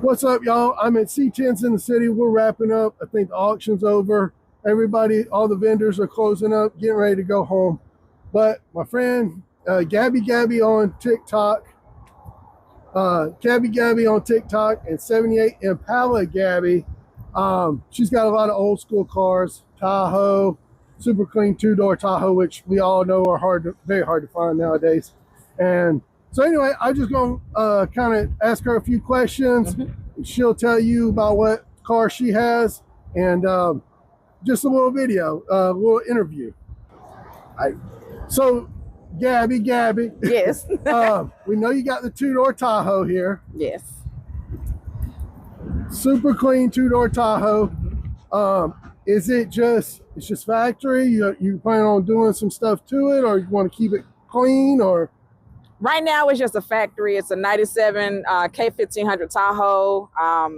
What's up, y'all? I'm at C10s in the city. We're wrapping up. I think the auction's over. Everybody, all the vendors are closing up, getting ready to go home. But my friend, Gabby on TikTok, Gabby on TikTok, and 78 Impala Gabby. She's got a lot of old school cars, Tahoe, super clean two-door Tahoe, which we all know are very hard to find nowadays. And so anyway, I'm just going to kind of ask her a few questions. She'll tell you about what car she has, and just a little video, a little interview. So, Gabby. Yes. We know you got the two-door Tahoe here. Yes. Super clean two-door Tahoe. Is it's just factory? You plan on doing some stuff to it, or you want to keep it clean, or? Right now, it's just a factory. It's a 97 K1500 Tahoe.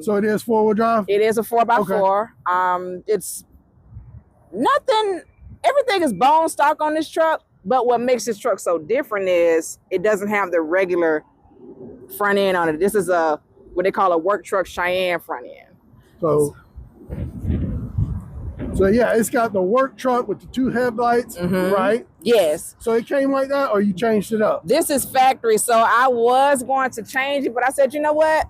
So it is four-wheel drive? It is a 4x4. Okay. It's nothing, everything is bone stock on this truck, but what makes this truck so different is it doesn't have the regular front end on it. This is what they call a work truck Cheyenne front end. So yeah, it's got the work truck with the two headlights, right? Yes. So it came like that, or you changed it up? This is factory, so I was going to change it, but I said, you know what?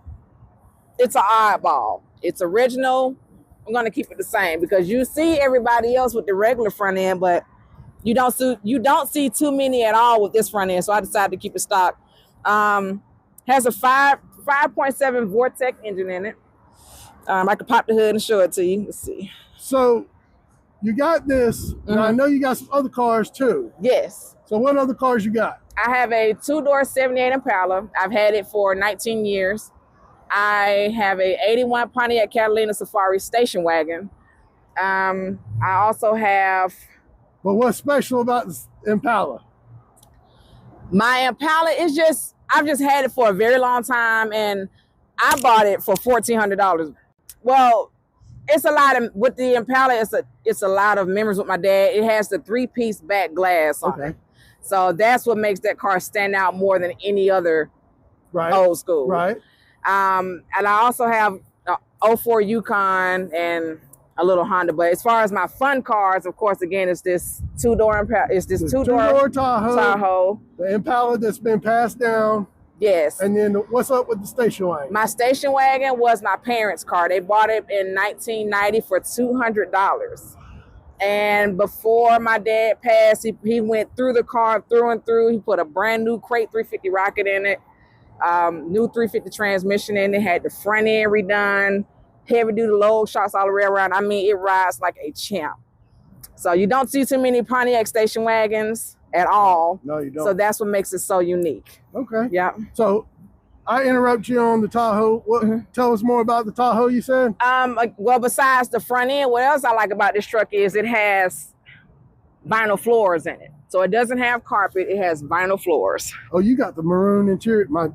It's an oddball. It's original. I'm going to keep it the same because you see everybody else with the regular front end, but you don't see too many at all with this front end. So I decided to keep it stock. Has a 5.7 Vortex engine in it. I could pop the hood and show it to you. Let's see. So you got this. Now I know you got some other cars too. Yes. So what other cars you got? I have a two-door 78 Impala. I've had it for 19 years. I have a 81 Pontiac Catalina Safari station wagon. I also have. But what's special about this Impala? My Impala is I've just had it for a very long time, and I bought it for $1,400. Well, it's a lot of, with the Impala, it's a lot of memories with my dad. It has the 3-piece back glass on it. So that's what makes that car stand out more than any other old school. Right. And I also have a 04 Yukon and a little Honda. But as far as my fun cars, of course, again, it's this two-door Impala. It's this two-door Tahoe. The Impala that's been passed down. Yes. And then what's up with the station wagon? My station wagon was my parents' car. They bought it in 1990 for $200. And before my dad passed, he went through the car through and through. He put a brand new crate 350 rocket in it, new 350 transmission in it, had the front end redone, heavy duty load shocks all the way around. I mean, it rides like a champ. So you don't see too many Pontiac station wagons at all. No, you don't. So that's what makes it so unique. Okay. Yeah. So I interrupt you on the Tahoe. What? Tell us more about the Tahoe, you said? Well, besides the front end, what else I like about this truck is it has vinyl floors in it. So it doesn't have carpet, it has vinyl floors. Oh, you got the maroon interior. My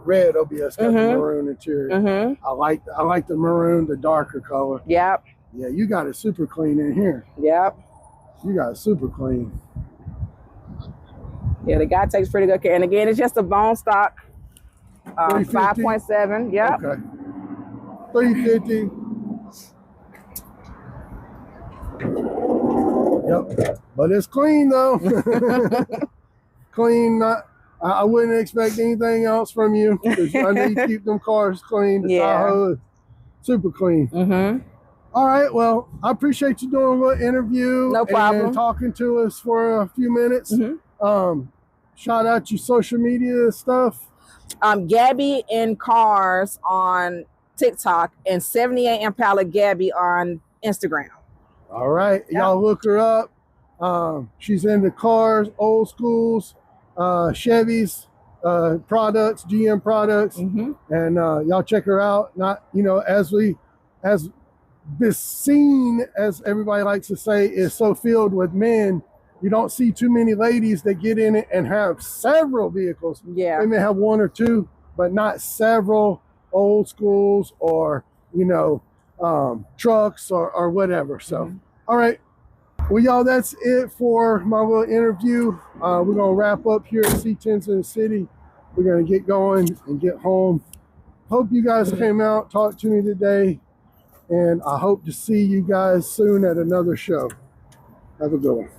red OBS got the maroon interior. I like the maroon, the darker color. Yep. Yeah, you got it super clean in here. Yep. You got it super clean. Yeah, the guy takes pretty good care. And again, it's just a bone stock 5.7. Yep. Okay. 350. Yep. But it's clean though. Clean. I wouldn't expect anything else from you because I know you keep them cars clean. The Tahoe is super clean. All right. Well, I appreciate you doing the interview. No problem. And talking to us for a few minutes. Shout out your social media stuff. Gabby in Cars on TikTok and 78 Impala Gabby on Instagram. All right. Y'all look her up. She's into cars, old schools, Chevys, products, GM products. And y'all check her out. Not, as this scene, as everybody likes to say, is so filled with men, you don't see too many ladies that get in it and have several vehicles. Yeah. They may have one or two, but not several old schools or, trucks or whatever. So, all right. Well, y'all, that's it for my little interview. We're going to wrap up here at C10s in the city. We're going to get going and get home hope you guys came out, talked to me today, and I hope to see you guys soon at another show. Have a good one.